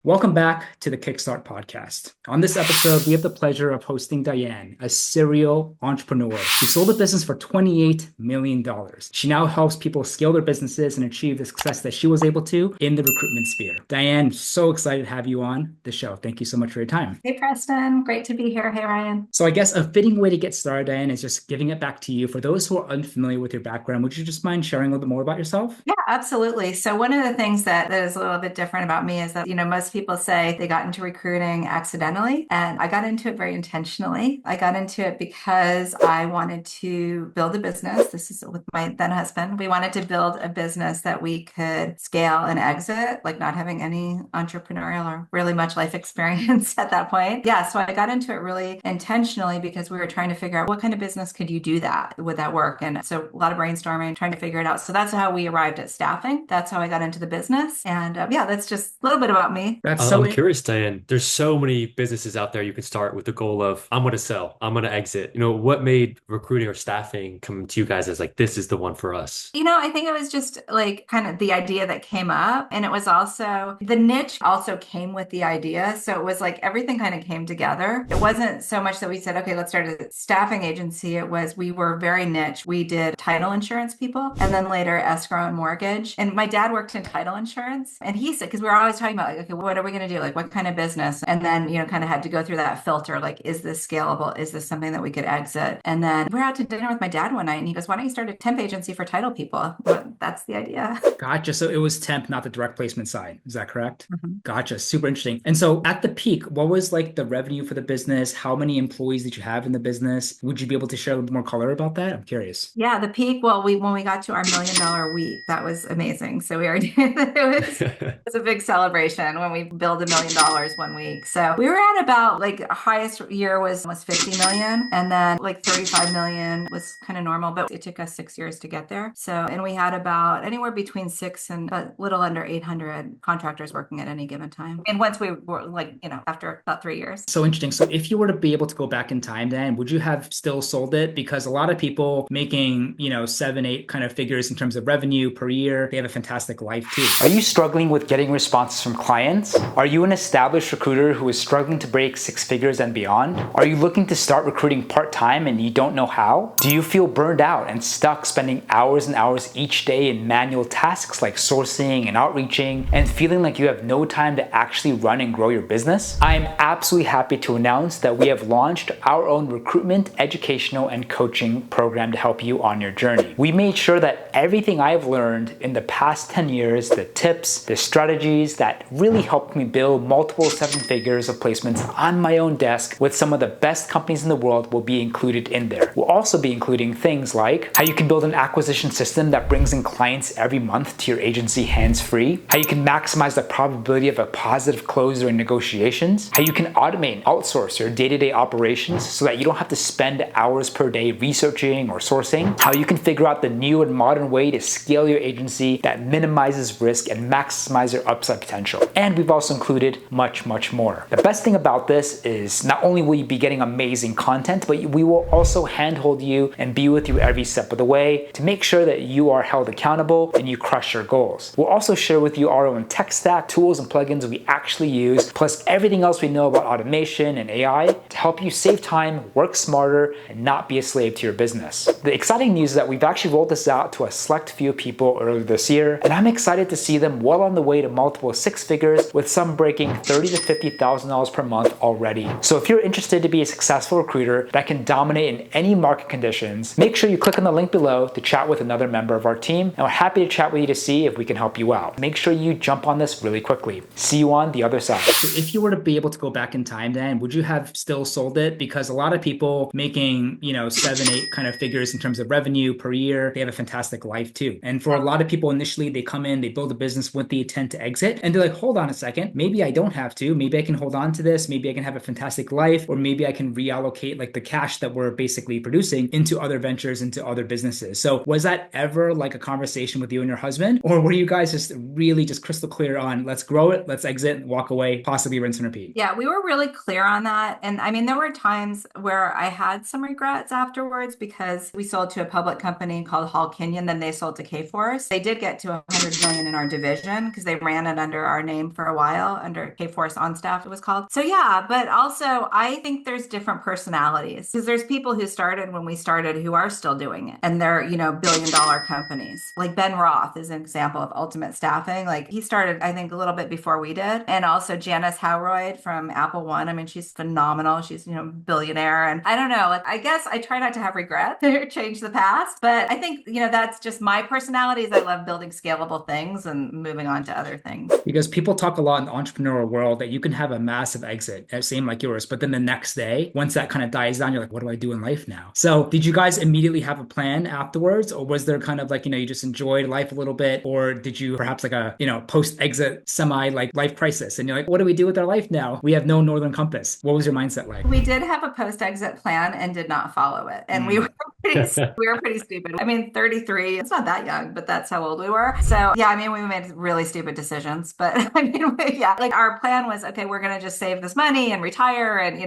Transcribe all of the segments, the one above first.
Welcome back to the Kickstart podcast. On this episode, we have the pleasure of hosting Diane, a serial entrepreneur who sold a business for $28 million. She now helps people scale their businesses and achieve the success that she was able to in the recruitment sphere. Diane, so excited to have you on the show. Thank you so much for your time. Hey, Preston. Great to be here. Hey, Ryan. So I guess a fitting way to get started, Diane, is just giving it back to you. For those who are unfamiliar with your background, would you just mind sharing a little bit more about yourself? Yeah, absolutely. So one of the things that is a little bit different about me is that, most people say they got into recruiting accidentally, and I got into it very intentionally. I got into it because I wanted to build a business. This is with my then husband. We wanted to build a business that we could scale and exit, like not having any entrepreneurial or really much life experience at that point. Yeah, so I got into it really intentionally because we were trying to figure out what kind of business could you do that would that work? And so a lot of brainstorming, trying to figure it out. So that's how we arrived at staffing. That's how I got into the business. And yeah, that's just a little bit about me. That's I- so I'm curious, Diane. There's so many businesses out there you can start with the goal of, I'm going to sell, I'm going to exit. What made recruiting or staffing come to you guys as like, this is the one for us? I think it was just like kind of the idea that came up. And it was also the niche also came with the idea. So it was like everything kind of came together. It wasn't so much that we said, okay, let's start a staffing agency. It was we were very niche. We did title insurance people and then later escrow and mortgage. And my dad worked in title insurance. And he said, because we were always talking about like, okay, what are we going to do? Like what kind of business? And then, kind of had to go through that filter. Like, is this scalable? Is this something that we could exit? And then we're out to dinner with my dad one night and he goes, why don't you start a temp agency for title people? Well, that's the idea. Gotcha. So it was temp, not the direct placement side. Is that correct? Mhm. Gotcha. Super interesting. And so at the peak, what was like the revenue for the business? How many employees did you have in the business? Would you be able to share a little more color about that? I'm curious. Yeah, the peak. Well, when we got to our $1 million week, that was amazing. So we already it was a big celebration when we billed $1 million one week. So we were at about like highest year was almost 50 million, and then like 35 million was kind of normal, but it took us 6 years to get there. So and we had about anywhere between six and a little under 800 contractors working at any given time. And once we were like after about 3 years. So interesting. So if you were to be able to go back in time, then would you have still sold it? Because a lot of people making, seven, eight kind of figures in terms of revenue per year, they have a fantastic life too. Are you struggling with getting responses from clients? Are you an established recruiter who is struggling to break six figures and beyond? Are you looking to start recruiting part-time and you don't know how? Do you feel burned out and stuck spending hours and hours each day in manual tasks like sourcing and outreaching and feeling like you have no time to actually run and grow your business? I am absolutely happy to announce that we have launched our own recruitment, educational, and coaching program to help you on your journey. We made sure that everything I've learned in the past 10 years, the tips, the strategies that really helped me build multiple seven figures of placements on my own desk with some of the best companies in the world will be included in there. We'll also be including things like how you can build an acquisition system that brings in clients every month to your agency hands-free, how you can maximize the probability of a positive close during negotiations, how you can automate and outsource your day-to-day operations so that you don't have to spend hours per day researching or sourcing, how you can figure out the new and modern way to scale your agency that minimizes risk and maximize your upside potential. And we've also included much, much more. The best thing about this is not only will you be getting amazing content, but we will also handhold you and be with you every step of the way to make sure that you are held accountable and you crush your goals. We'll also share with you our own tech stack, tools, and plugins we actually use, plus everything else we know about automation and AI to help you save time, work smarter, and not be a slave to your business. The exciting news is that we've actually rolled this out to a select few people earlier this year, and I'm excited to see them well on the way to multiple six figures, with some breaking $30,000 to $50,000 per month already. So if you're interested to be a successful recruiter that can dominate in any market conditions, make sure you click on the link below to chat with another member of our team, and we're happy to chat with you to see if we can help you out. Make sure you jump on this really quickly. See you on the other side. So if you were to be able to go back in time, then would you have still sold it? Because a lot of people making, seven, eight kind of figures in terms of revenue per year, they have a fantastic life too. And for a lot of people, initially they come in, they build a business with the intent to exit, and they're like, hold on a second, maybe I don't have to. Maybe I can hold on to this. Maybe I can have a fantastic life, or maybe I can reallocate like the cash that we're basically producing into other ventures, into other businesses. So was that ever like a conversation with you and your husband, or were you guys just really just crystal clear on let's grow it, let's exit, walk away, possibly rinse and repeat? Yeah, we were really clear on that. And I mean, there were times where I had some regrets afterwards because we sold to a public company called Hall Kenyon, then they sold to Kforce. They did get to 100 million in our division because they ran it under our name for a while under K-Force On Staff, it was called. So yeah, but also I think there's different personalities because there's people who started when we started who are still doing it and they're, billion-dollar companies. Like Ben Roth is an example of ultimate staffing. Like he started, I think, a little bit before we did. And also Janice Howroyd from Apple One. I mean, she's phenomenal. She's, billionaire. And I don't know, like, I guess I try not to have regret to change the past, but I think, that's just my personality is I love building scalable things and moving on to other things. Because people talk a lot in the entrepreneurial world that you can have a massive exit, same like yours, but then the next day, once that kind of dies down, you're like, what do I do in life now? So did you guys immediately have a plan afterwards? Or was there kind of like, you just enjoyed life a little bit? Or did you perhaps like a, post-exit semi like life crisis? And you're like, what do we do with our life now? We have no northern compass. What was your mindset like? We did have a post-exit plan and did not follow it. And we were pretty stupid. I mean, 33, it's not that young, but that's how old we were. So yeah, I mean, we made really stupid decisions, but I mean, yeah, like our plan was, okay, we're going to just save this money and retire and,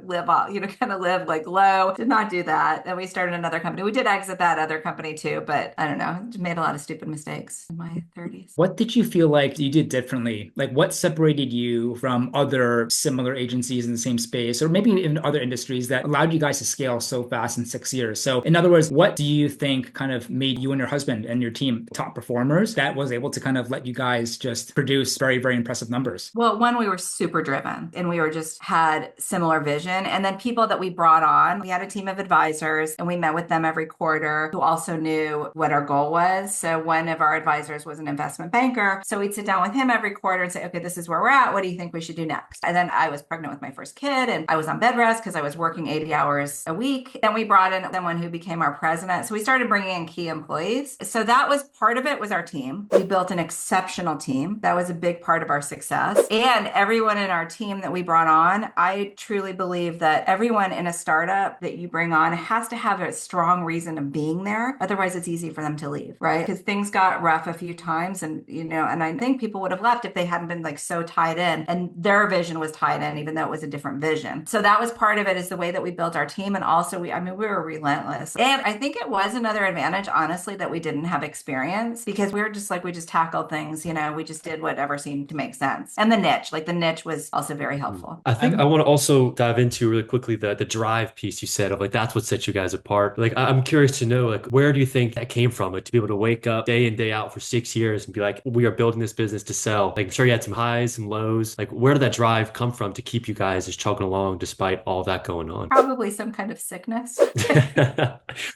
live all, kind of live like low. Did not do that. Then we started another company. We did exit that other company too, but I don't know, made a lot of stupid mistakes in my 30s. What did you feel like you did differently? Like what separated you from other similar agencies in the same space, or maybe in other industries that allowed you guys to scale so fast in 6 years? So in other words, what do you think kind of made you and your husband and your team top performers that was able to kind of let you guys just produce very, very impressive numbers? Well, one, we were super driven and we were just had similar vision. And then people that we brought on, we had a team of advisors and we met with them every quarter who also knew what our goal was. So one of our advisors was an investment banker. So we'd sit down with him every quarter and say, okay, this is where we're at. What do you think we should do next? And then I was pregnant with my first kid and I was on bed rest because I was working 80 hours a week. Then we brought in someone who became our president. So we started bringing in key employees. So that was part of it was our team. We built an exceptional team. That was a big part of our success. And everyone in our team that we brought on, I truly believe that everyone in a startup that you bring on has to have a strong reason of being there. Otherwise, it's easy for them to leave, right? Because things got rough a few times and, and I think people would have left if they hadn't been like so tied in and their vision was tied in, even though it was a different vision. So that was part of it is the way that we built our team. And also we were relentless. And I think it was another advantage, honestly, that we didn't have experience because we were just like, we just tackled things, we just did whatever seemed to make sense. And the niche was also very helpful. I think I want to also dive into really quickly the drive piece you said of like, that's what set you guys apart. Like, I'm curious to know, like, where do you think that came from? Like, to be able to wake up day in, day out for 6 years and be like, we are building this business to sell. Like, I'm sure you had some highs and lows. Like, where did that drive come from to keep you guys just chugging along despite all that going on? Probably some kind of sickness.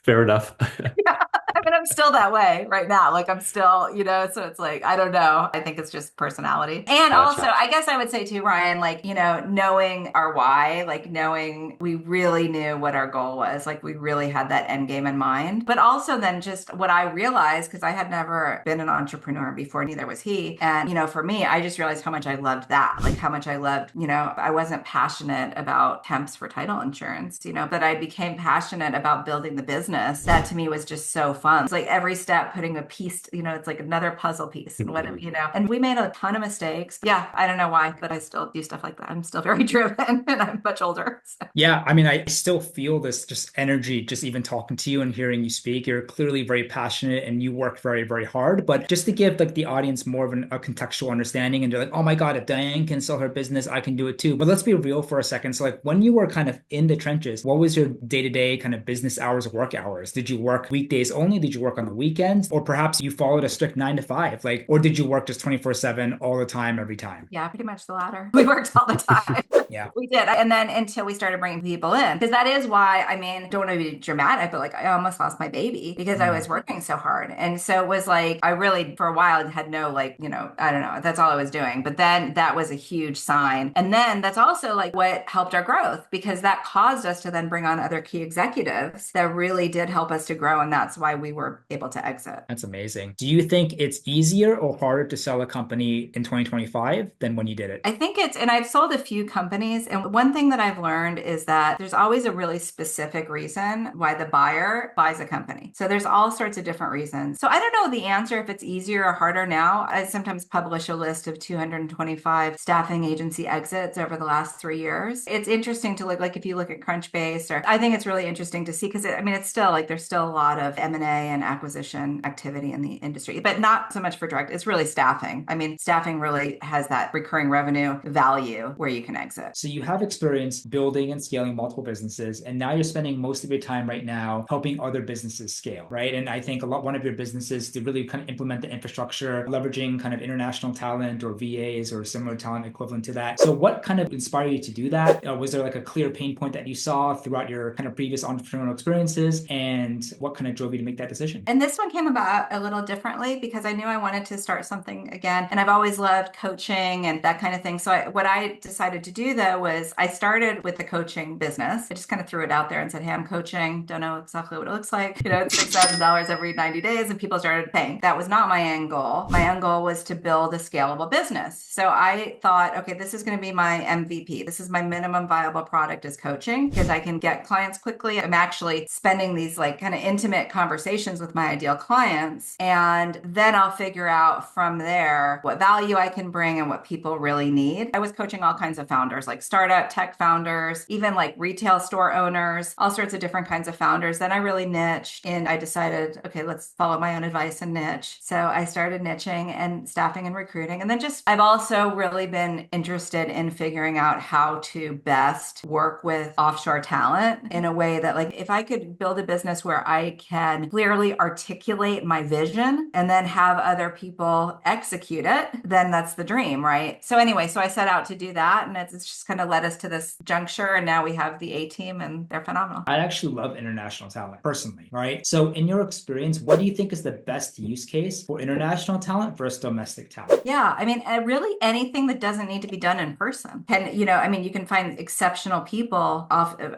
Fair enough. Yeah. I mean, I'm still that way right now. Like I'm still, so it's like, I don't know. I think it's just personality. And Gotcha. also, I guess I would say too, Ryan, like, knowing our why, like knowing we really knew what our goal was, like we really had that end game in mind. But also then just what I realized, because I had never been an entrepreneur before, neither was he. And, for me, I just realized how much I loved that, like how much I loved, I wasn't passionate about temps for title insurance, but I became passionate about building the business. That to me was just so fun. It's like every step putting a piece, it's like another puzzle piece and whatever, and we made a ton of mistakes. Yeah. I don't know why, but I still do stuff like that. I'm still very driven and I'm much older. So. Yeah. I mean, I still feel this just energy, just even talking to you and hearing you speak. You're clearly very passionate and you work very, very hard. But just to give like the audience more of a contextual understanding and they're like, oh my God, if Diane can sell her business, I can do it too. But let's be real for a second. So like when you were kind of in the trenches, what was your day-to-day kind of business hours, work hours? Did you work weekdays only? Did you work on the weekends? Or perhaps you followed a strict 9 to 5, or did you work just 24/7 all the time, every time? Yeah, pretty much the latter. We worked all the time. Yeah. We did. And then until we started bringing people in, because that is why, don't want to be dramatic, but like I almost lost my baby because I was working so hard. And so it was like, I really, for a while, had no, I don't know, that's all I was doing. But then that was a huge sign. And then that's also like what helped our growth because that caused us to then bring on other key executives that really did help us to grow. And that's why we were able to exit. That's amazing. Do you think it's easier or harder to sell a company in 2025 than when you did it? I think and I've sold a few companies. And one thing that I've learned is that there's always a really specific reason why the buyer buys a company. So there's all sorts of different reasons. So I don't know the answer if it's easier or harder now. I sometimes publish a list of 225 staffing agency exits over the last 3 years. It's interesting to look, like if you look at Crunchbase, or I think it's really interesting to see because it's still like there's still a lot of M&A in acquisition activity in the industry, but not so much for direct. It's really staffing. I mean, staffing really has that recurring revenue value where you can exit. So you have experience building and scaling multiple businesses, and now you're spending most of your time right now helping other businesses scale, right? And I think one of your businesses to really kind of implement the infrastructure, leveraging kind of international talent or VAs or similar talent equivalent to that. So what kind of inspired you to do that? Was there like a clear pain point that you saw throughout your kind of previous entrepreneurial experiences, and what kind of drove you to make that decision? And this one came about a little differently because I knew I wanted to start something again. And I've always loved coaching and that kind of thing. So what I decided to do though was I started with the coaching business. I just kind of threw it out there and said, hey, I'm coaching. Don't know exactly what it looks like. It's $6,000 every 90 days. And people started paying. That was not my end goal. My end goal was to build a scalable business. So I thought, okay, this is going to be my MVP. This is my minimum viable product is coaching because I can get clients quickly. I'm actually spending these like kind of intimate conversations with my ideal clients. And then I'll figure out from there what value I can bring and what people really need. I was coaching all kinds of founders, like startup tech founders, even like retail store owners, all sorts of different kinds of founders. Then I really niched and I decided, okay, let's follow my own advice and niche. So I started niching and staffing and recruiting. And then I've also really been interested in figuring out how to best work with offshore talent in a way that like, if I could build a business where I can clearly articulate my vision and then have other people execute it, then that's the dream, right? So anyway, so I set out to do that and it's just kind of led us to this juncture. And now we have the A team and they're phenomenal. I actually love international talent personally, right? So in your experience, what do you think is the best use case for international talent versus domestic talent? Yeah, I mean, really anything that doesn't need to be done in person. And, I mean, you can find exceptional people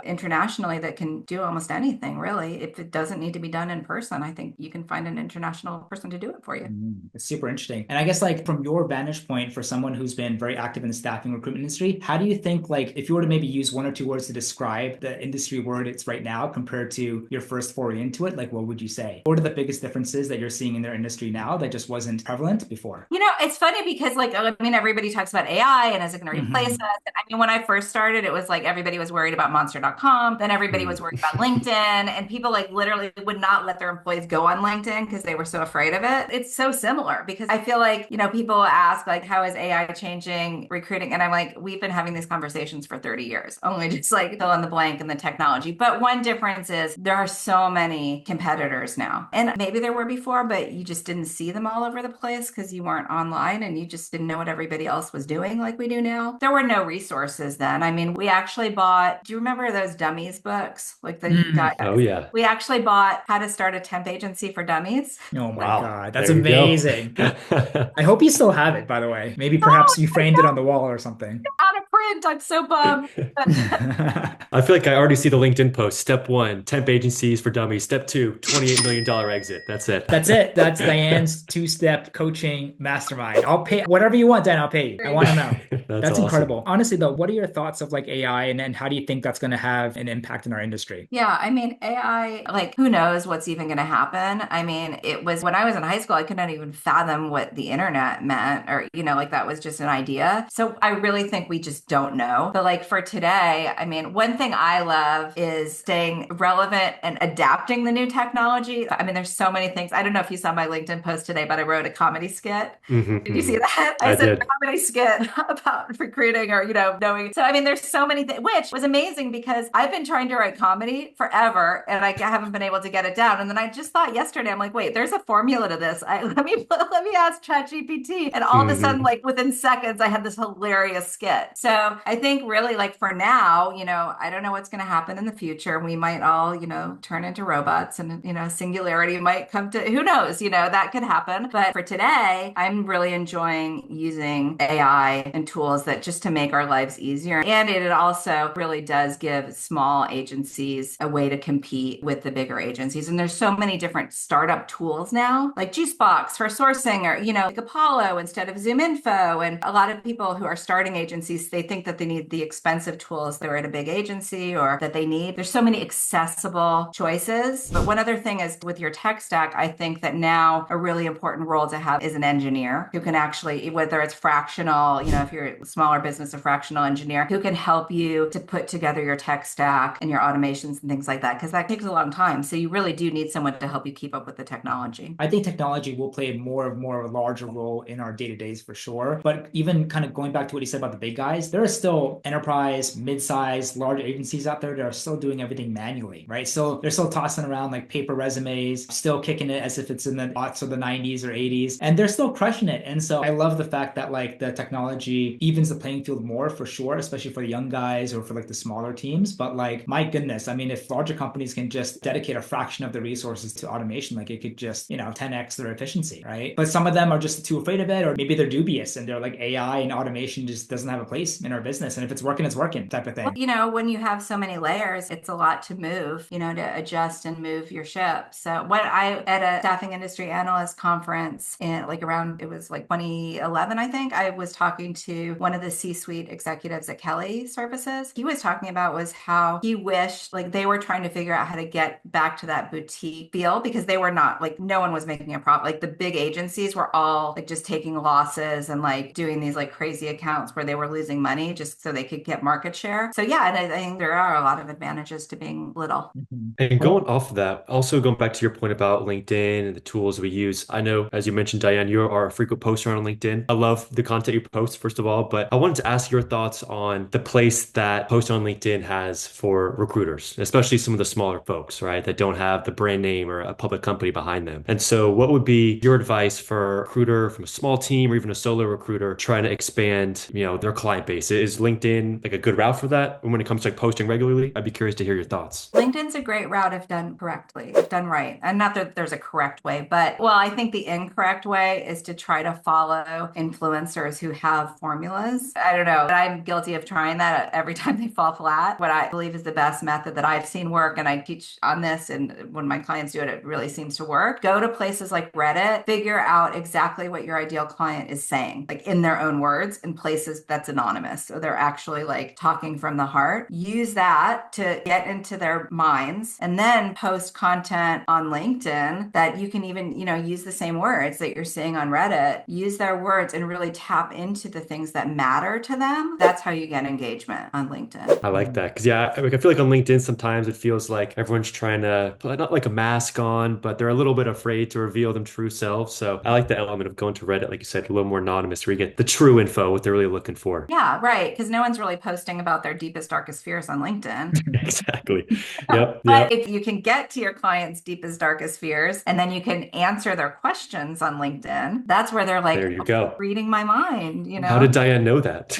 internationally that can do almost anything, really. If it doesn't need to be done in person, I think you can find an international person to do it for you. It's super interesting. And I guess like from your vantage point for someone who's been very active in the staffing recruitment industry, how do you think like if you were to maybe use one or two words to describe the industry word it's right now compared to your first foray into it, like what would you say? What are the biggest differences that you're seeing in their industry now that just wasn't prevalent before? It's funny because like, I mean, everybody talks about AI and is it going to replace us? And I mean, when I first started, it was like everybody was worried about monster.com. Then everybody was worried about LinkedIn and people like literally would not let their employees go on LinkedIn because they were so afraid of it. It's so similar because I feel like, people ask like, how is AI changing recruiting? And I'm like, we've been having these conversations for 30 years, only just like fill in the blank in the technology. But one difference is there are so many competitors now. And maybe there were before, but you just didn't see them all over the place because you weren't online and you just didn't know what everybody else was doing like we do now. There were no resources then. I mean, we actually bought, do you remember those dummies books? Like the guys? Oh, yeah. We actually bought How to Start a Temp Agency for Dummies. Oh my Wow. God. That's There you go. amazing. I hope you still have it, by the way. Maybe perhaps you framed it on the wall or something. Out of print. I'm so bummed. I feel like I already see the LinkedIn post. Step 1, temp agencies for dummies. Step 2, $28 million exit. That's it. That's it. That's Diane's two-step coaching mastermind. I'll pay whatever you want, Diane. I'll pay you. I want to know. That's awesome. incredible. Honestly, though, what are your thoughts of like AI and how do you think that's going to have an impact in our industry? Yeah, I mean, AI, like, who knows what's even going to happen? I mean, it was when I was in high school, I could not even fathom what the internet meant, or, like that was just an idea. So I really think we just don't know. But like for today, I mean, one thing I love is staying relevant and adapting the new technology. I mean, there's so many things. I don't know if you saw my LinkedIn post today, but I wrote a comedy skit. Did you see that? I said did. a comedy skit about recruiting or, knowing. So, I mean, there's so many things, which was amazing because I've been trying to write comedy forever and I haven't been able to get it down. And then I just thought yesterday, I'm like, wait, there's a formula to this. Let me ask ChatGPT. And all of a sudden, like within seconds, I had this hilarious skit. So I think really like for now, I don't know what's going to happen in the future. We might all, turn into robots and, singularity might come to, who knows, that could happen. But for today, I'm really enjoying using AI and tools that just to make our lives easier. And it also really does give small agencies a way to compete with the bigger agencies. And there's so many different startup tools now, like Juicebox for sourcing or, like Apollo instead of ZoomInfo. And a lot of people who are starting agencies, they think that they need the expensive tools. They're at a big agency or that there's so many accessible choices. But one other thing is with your tech stack, I think that now a really important role to have is an engineer who can actually, whether it's fractional, if you're a smaller business, a fractional engineer who can help you to put together your tech stack and your automations and things like that, because that takes a long time. So you really do need someone to help you keep up with the technology. I think technology will play more of a larger role in our day-to-days for sure. But even kind of going back to what you said about the big guys, there are still enterprise, mid-sized, large agencies out there that are still doing everything manually, right? So they're still tossing around like paper resumes, still kicking it as if it's in the aughts or the 90s or 80s, and they're still crushing it. And so I love the fact that like the technology evens the playing field more for sure, especially for the young guys or for like the smaller teams. But like, my goodness, I mean, if larger companies can just dedicate a fraction of the resources to automation, like it could just, 10x their efficiency, right? But some of them are just too afraid of it, or maybe they're dubious and they're like, AI and automation just doesn't have a place in our business. And if it's working, it's working type of thing. Well, when you have so many layers, it's a lot to move, to adjust and move your ship. So at a staffing industry analyst conference in it was like 2011, I think, I was talking to one of the C-suite executives at Kelly Services. He was talking about was how he wished like they were trying to figure out how to get back to that boutique feel, because they were not like, no one was making a profit. Like the big agencies were all like just taking losses and like doing these like crazy accounts where they were losing money just so they could get market share. So yeah, and I think there are a lot of advantages to being little. And going off of that, also going back to your point about LinkedIn and the tools we use, I know, as you mentioned, Diane, you are a frequent poster on LinkedIn. I love the content you post, first of all, but I wanted to ask your thoughts on the place that posting on LinkedIn has for recruiters, especially some of the smaller folks, right, that don't have the brand name or a public company behind them. And so what would be your advice for a recruiter from a small team or even a solo recruiter trying to expand, their client base? Is LinkedIn like a good route for that? And when it comes to like posting regularly, I'd be curious to hear your thoughts. LinkedIn's a great route if done correctly, if done right. And not that there's a correct way, but I think the incorrect way is to try to follow influencers who have formulas. I don't know, but I'm guilty of trying that every time they fall flat. What I believe is the best method that I've seen work, and I teach on this, and when my clients do it, it really seems to work. Go to places like Reddit, figure out exactly what your ideal client is saying, like in their own words, in places that's anonymous. So they're actually like talking from the heart. Use that to get into their minds, and then post content on LinkedIn that you can even, use the same words that you're seeing on Reddit. Use their words and really tap into the things that matter to them. That's how you get engagement on LinkedIn. I like that because I feel like on LinkedIn sometimes it feels like everyone's trying to put not like a mask on, but they're a little bit afraid to reveal them true selves. So I like the element of going to Reddit, like you said, a little more anonymous, where you get the true info, what they're really looking for. Yeah, right. Because no one's really posting about their deepest, darkest fears on LinkedIn. Exactly. Yep. But Yep. if you can get to your clients' deepest, darkest fears, and then you can answer their questions on LinkedIn, that's where they're like, There you go. reading my mind, How did Diane know that?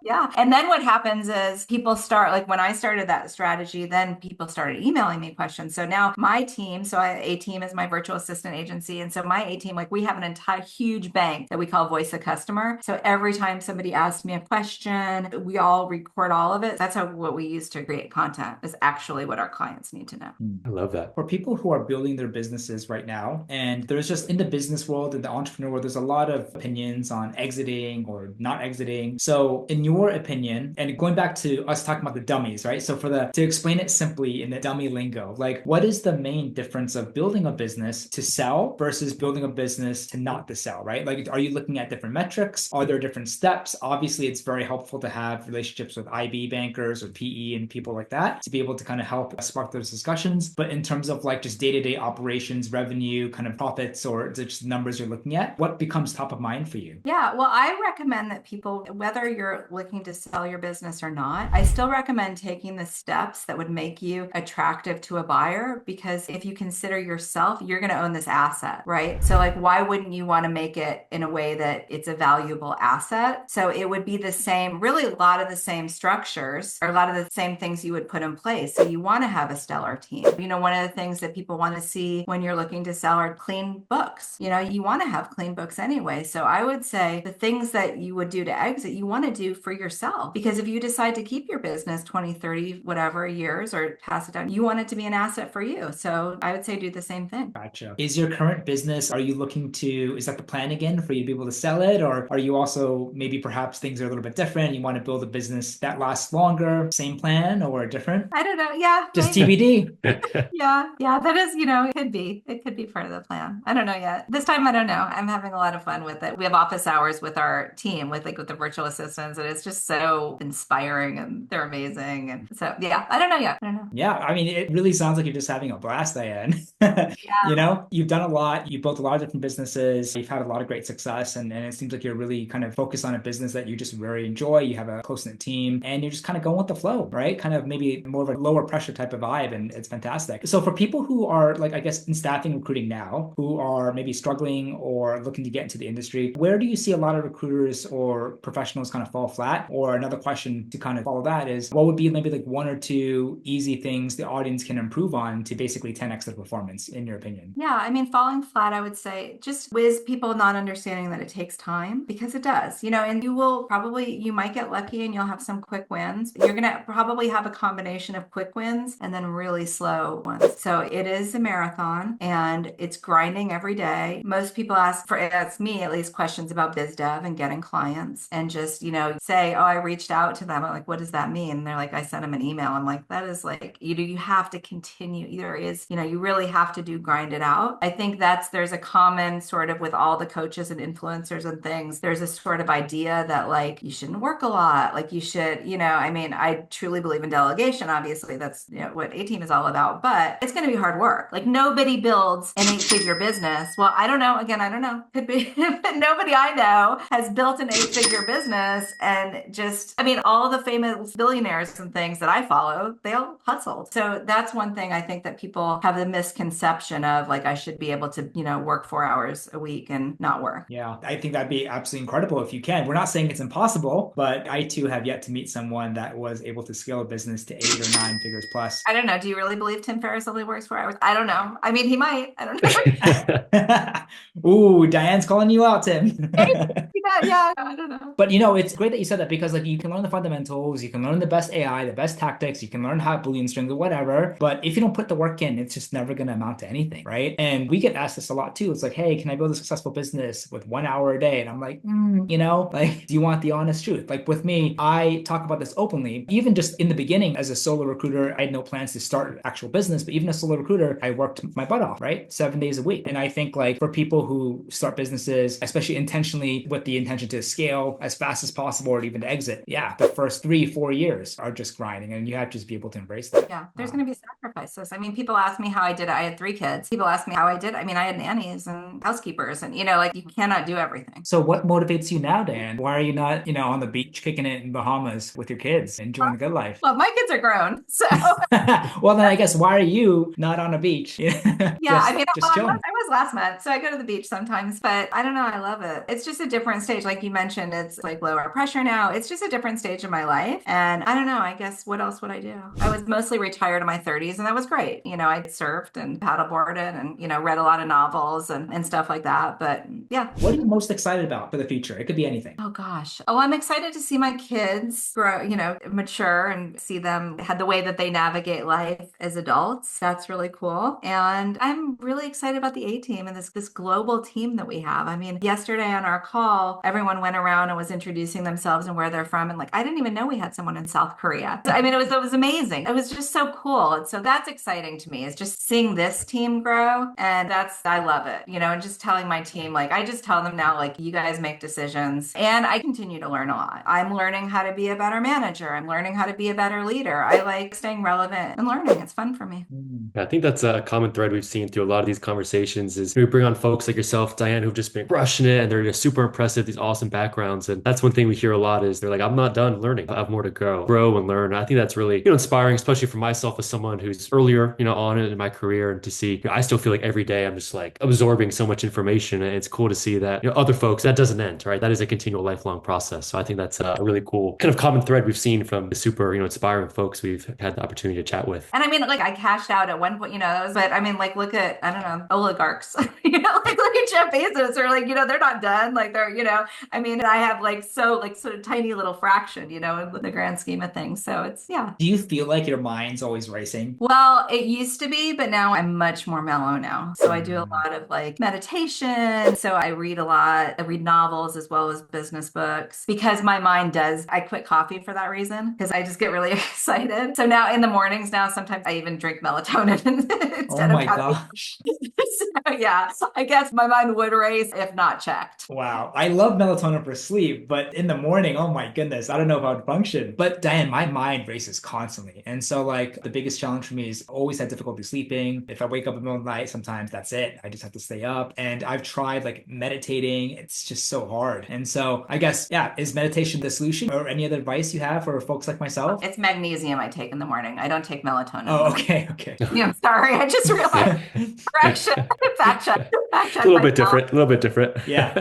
Yeah. And then what happens is people start, like when I started that strategy, then people started emailing me questions. So now my team, A Team is my virtual assistant agency. And so my A Team, like we have an entire huge bank that we call Voice of Customer. So every time somebody asks me a question, we all record all of it. That's what we use to create content, is actually what our clients need to know. I love that. For people who are building their businesses right now, and there's just in the business world and the entrepreneur world, there's a lot of opinions on exiting or not exiting. So in your opinion, and going back to us talking about the dummies, right? So to explain it simply in the dummy lingo, like what is the main difference of building a business to sell versus building a business to not to sell, right? Like, are you looking at different metrics? Are there different steps? Obviously, it's very helpful to have relationships with IB bankers or PE and people like that to be able to kind of help spark those discussions. But in terms of like just day-to-day operations, revenue, kind of profits, or just numbers you're looking at, what becomes top of mind for you? Yeah, well, I recommend that people, whether you're looking to sell your business or not, I still recommend taking the steps that would make you attractive to a buyer, because if you consider yourself, you're going to own this asset, right? So like, why wouldn't you want to make it in a way that it's a valuable asset? So it would be the same, really a lot of the same structures, or a lot of the same things you would put in place. So you want to have a stellar team. One of the things that people want to see when you're looking to sell are clean books. You want to have clean books anyway. So I would say the things that you would do to exit, you want to do for yourself. Because if you decide to keep your business 20, 30, whatever years, or pass it down, you want it to be an asset for you. So I would say do the same thing. Gotcha. Is your current business, are you looking to, is that the plan again for you to be able to sell it? Or are you also maybe perhaps perhaps things are a little bit different? You want to build a business that lasts longer, same plan or different? I don't know. Yeah, Just maybe. TBD. Yeah, that is, it could be. It could be part of the plan. I don't know yet. This time, I don't know. I'm having a lot of fun with it. We have office hours with our team, with the virtual assistants, and it's just so inspiring and they're amazing. And so, yeah, I don't know yet. I don't know. Yeah, I mean, it really sounds like you're just having a blast, Diane. Yeah. You've done a lot, you've built a lot of different businesses, you've had a lot of great success, and it seems like you're really kind of focused on a business that you just very enjoy. You have a close-knit team, and you're just kind of going with the flow, right? Kind of maybe more of a lower pressure type of vibe, and it's fantastic. So for people who are like, I guess, in staffing recruiting now, who are maybe struggling or looking to get into the industry, where do you see a lot of recruiters or professionals kind of fall flat? Or another question to kind of follow that is, what would be maybe like one or two easy things the audience can improve on to basically 10x their performance, in your opinion? Yeah, I mean, falling flat, I would say, just with people not understanding that it takes time, because it does, and you might get lucky and you'll have some quick wins. You're going to probably have a combination of quick wins and then really slow ones. So it is a marathon and it's grinding every day. Most people ask me at least, questions about biz dev and getting clients, and just, say, oh, I reached out to them. I'm like, what does that mean? And they're like, I sent them an email. I'm like, that is like, you have to continue. There is, you really have to grind it out. I think there's a common sort of, with all the coaches and influencers and things, there's a sort of idea that like you shouldn't work a lot, like you should, I mean, I truly believe in delegation. Obviously, that's what A Team is all about, but it's going to be hard work. Like nobody builds an 8-figure business. Well, I don't know. Again, I don't know. Could be, but nobody I know has built an 8-figure business. And just, I mean, all the famous billionaires and things that I follow, they all hustled. So that's one thing I think that people have the misconception of, like, I should be able to, work 4 hours a week and not work. Yeah, I think that'd be absolutely incredible if you can. We're not saying it's impossible, but I too have yet to meet someone that was able to scale a business to 8 or 9 figures plus. I don't know. Do you really believe Tim Ferriss only works 4 hours? I don't know. I mean, he might. I don't know. Ooh, Diane's calling you out, Tim. Yeah, I don't know. But it's great that you said that, because like you can learn the fundamentals, you can learn the best AI, the best tactics, you can learn how Boolean strings or whatever. But if you don't put the work in, it's just never going to amount to anything, right? And we get asked this a lot too. It's like, hey, can I build a successful business with 1 hour a day? And I'm like, like, do you want the honest truth? Like with me, I talk about this openly. Even just in the beginning as a solo recruiter, I had no plans to start an actual business, but even as a solo recruiter, I worked my butt off, right? 7 days a week. And I think like for people who start businesses, especially intentionally with the intention to scale as fast as possible or even to exit, the first 3-4 years are just grinding, and you have to just be able to embrace that. Yeah, there's going to be sacrifices. I mean, people ask me how I did it. I had 3 kids. People ask me how I did. I mean, I had nannies and housekeepers, and like you cannot do everything. So what motivates you now, Dan? Why are you not, on the beach kicking it in Bahamas with your kids, enjoying the good life? Well, my kids are grown, so. Well, then I guess why are you not on a beach? Yeah, I mean, just chilling. I was last month, so I go to the beach sometimes, but I don't know. I love it. It's just a different stage. Like you mentioned, it's like lower pressure now. It's just a different stage of my life. And I don't know, I guess what else would I do? I was mostly retired in my 30s, and that was great. I surfed and paddleboarded and, read a lot of novels and stuff like that. But yeah. What are you most excited about for the future? It could be anything. Oh gosh. Oh, I'm excited to see my kids grow, mature, and see them have the way that they navigate life as adults. That's really cool. And I'm really excited about the A Team and this global team that we have. I mean, yesterday on our call, everyone went around and was introducing themselves and where they're from. And like, I didn't even know we had someone in South Korea. I mean, it was amazing. It was just so cool. And so that's exciting to me, is just seeing this team grow. And I love it, and just telling my team, like, I just tell them now, like, you guys make decisions, and I continue to learn a lot. I'm learning how to be a better manager. I'm learning how to be a better leader. I like staying relevant and learning. It's fun for me. I think that's a common thread we've seen through a lot of these conversations is we bring on folks like yourself, Diane, who've just been crushing it, and they're just super impressive, these awesome backgrounds. And that's one thing we hear a lot is they're like, I'm not done learning. I have more to grow and learn. And I think that's really, inspiring, especially for myself as someone who's earlier, on it in my career, and to see, I still feel like every day I'm just like absorbing so much information. And it's cool to see that, other folks, that doesn't end, right? That is a continual lifelong process. So I think that's a really cool kind of common thread we've seen from the super, inspiring folks we've had the opportunity to chat with. And I mean, like, I cashed out at one point, but I mean, like, look at, I don't know, oligarchs, like look at Jeff Bezos, or like, they're not done. Like they're, I mean, I have like sort of tiny little fraction, in the grand scheme of things. So it's, yeah. Do you feel like your mind's always racing? Well, it used to be, but now I'm much more mellow now. So I do a Mm. lot of like meditation. So I read a lot. I read novels as well as business books because my mind does. I quit coffee for that reason because I just get really excited. So now in the mornings now, sometimes I even drink melatonin Oh instead of my caffeine. gosh. So yeah, I guess my mind would race if not checked. Wow. I love melatonin for sleep, but in the morning, oh my goodness, I don't know if I would function. But Diane, my mind races constantly. And so like the biggest challenge for me is always had difficulty sleeping. If I wake up in the middle of the night, sometimes that's it. I just have to stay up. And I've tried like meditating. It's just so hard. And so I guess, yeah, is meditation the solution or any other advice you have for folks like myself? It's magnesium I take in the morning. I don't take melatonin in the Oh, morning. okay. Okay. Yeah, I'm sorry. I just realized. Correction. Fact check. Fact check A little bit myself. different, a little bit different. Yeah.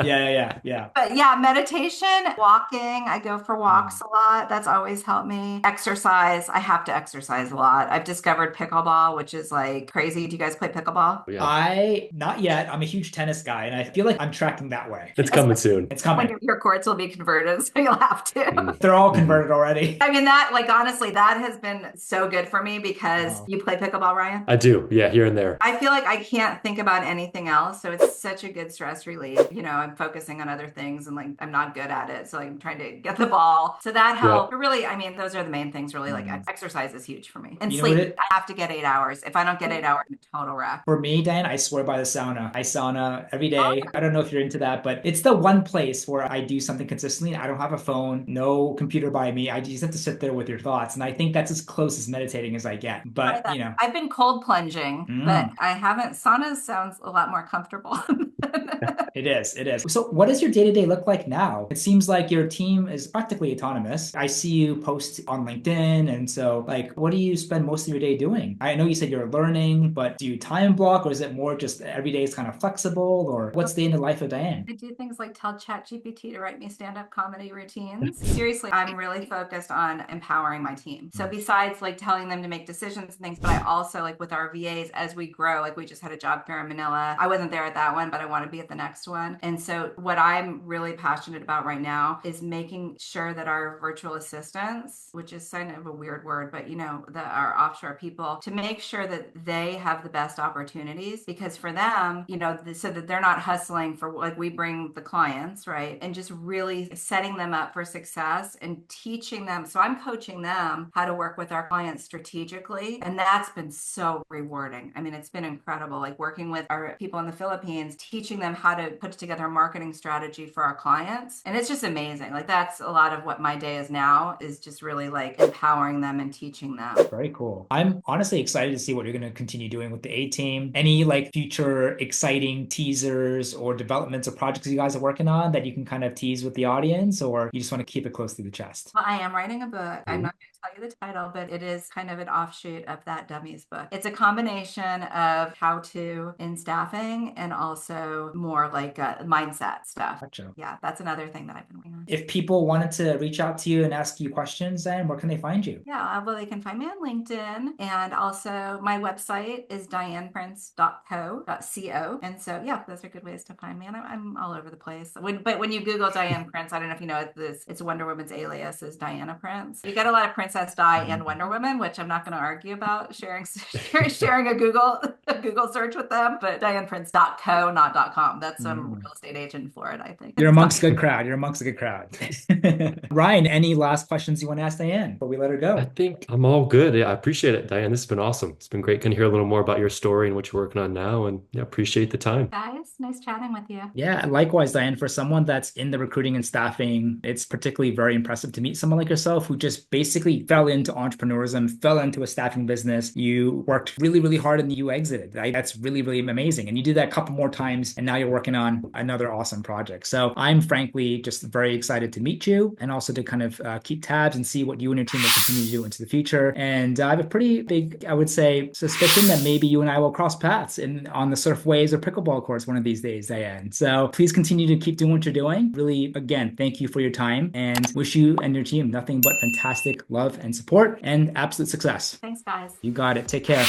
But yeah, meditation, walking. I go for walks a lot. That's always helped me. Exercise. I have to exercise a lot. I've discovered pickleball, which is like crazy. Do you guys play pickleball? Yeah, Not yet. I'm a huge tennis guy and I feel like I'm tracking that way. it's coming soon. It's When coming. your courts will be converted, so you'll have to. They're all converted already. I mean, that, like, honestly, that has been so good for me because Wow. you play pickleball, Ryan? I do, yeah, here and there. I feel like I can't think about anything else. So it's such a good stress relief. I'm focusing on other things and like I'm not good at it. So like, I'm trying to get the ball. So that helped. But really, I mean, those are the main things really. Like exercise is huge for me. And You know what sleep. I have to get 8 hours. If I don't get 8 hours, I'm a total wreck. For me, Dan, I swear by the sauna. I sauna every day. I don't know if you're into that, but it's the one place where I do something consistently. I don't have a phone, no computer by me. I just have to sit there with your thoughts. And I think that's as close as meditating as I get. But, I've been cold plunging, but I haven't. Sauna sounds a lot more comfortable. It is. It is. So what does your day-to-day look like now? It seems like your team is practically autonomous. I see you post on LinkedIn. And so like, what do you spend most of your day doing? I know you said you're learning, but do you time block or is it more just every day is kind of flexible or what's the end of life of Diane? I do things like tell ChatGPT to write me stand-up comedy routines. Seriously, I'm really focused on empowering my team. So besides like telling them to make decisions and things, but I also like with our VAs as we grow, like we just had a job fair in Manila. I wasn't there at that one, but I want to be at the next one. And so what I'm really passionate about right now is making sure that our virtual assistants, which is kind of a weird word, but our offshore people, to make sure that they have the best opportunities because for them, so that they're not hustling for like we bring the clients, right? And just really setting them up for success and teaching them. So I'm coaching them how to work with our clients strategically. And that's been so rewarding. I mean, it's been incredible. Like working with our people in the Philippines, teaching them how to put together a marketing strategy for our clients. And it's just amazing. Like that's a lot of what my day is now is just really like empowering them and teaching them. Very cool. I'm honestly excited to see what you're going to continue doing with the A team. Any like future exciting teasers or developments or projects you guys are working on that you can kind of tease with the audience, or you just want to keep it close to the chest? Well, I am writing a book. I'm not going to tell you the title, but it is kind of an offshoot of that Dummies book. It's a combination of how to in staffing and also more like mindset stuff. Gotcha. Yeah, that's another thing that I've been working on. If people wanted to reach out to you and ask you questions, then where can they find you? Yeah, well, they can find me on LinkedIn. And also my website is dianeprince.co. And so, yeah, those are good ways to find me. And I'm all over the place. But when you Google Diane Prince, I don't know if you know it's Wonder Woman's alias is Diana Prince. You get a lot of Princess Di and Wonder Woman, which I'm not going to argue about sharing a Google search with them. But dianeprince.co, not .com. That's some real estate agent in Florida, I think. You're amongst a good crowd. You're amongst a good crowd. Ryan, any last questions you want to ask Diane before we let her go? I think I'm all good. Yeah, I appreciate it, Diane. This has been awesome. It's been great. Can hear a little more about your story and what you're working on now. And yeah, appreciate the time. Guys, nice chatting with you. Yeah, likewise, Diane. For someone that's in the recruiting and staffing, it's particularly very impressive to meet someone like yourself who just basically fell into entrepreneurism, fell into a staffing business. You worked really, really hard and you exited. Right? That's really, really amazing. And you did that a couple more times and now you're working on another awesome project. So I'm frankly just very excited to meet you and also to kind of keep tabs and see what you and your team will continue to do into the future. And I have a pretty big, I would say, suspicion that maybe you and I will cross paths on the surf waves or pickleball courts one of these days, Diane. So please continue to keep doing what you're doing. Really, again, thank you for your time and wish you and your team nothing but fantastic love and support and absolute success. Thanks, guys. You got it. Take care.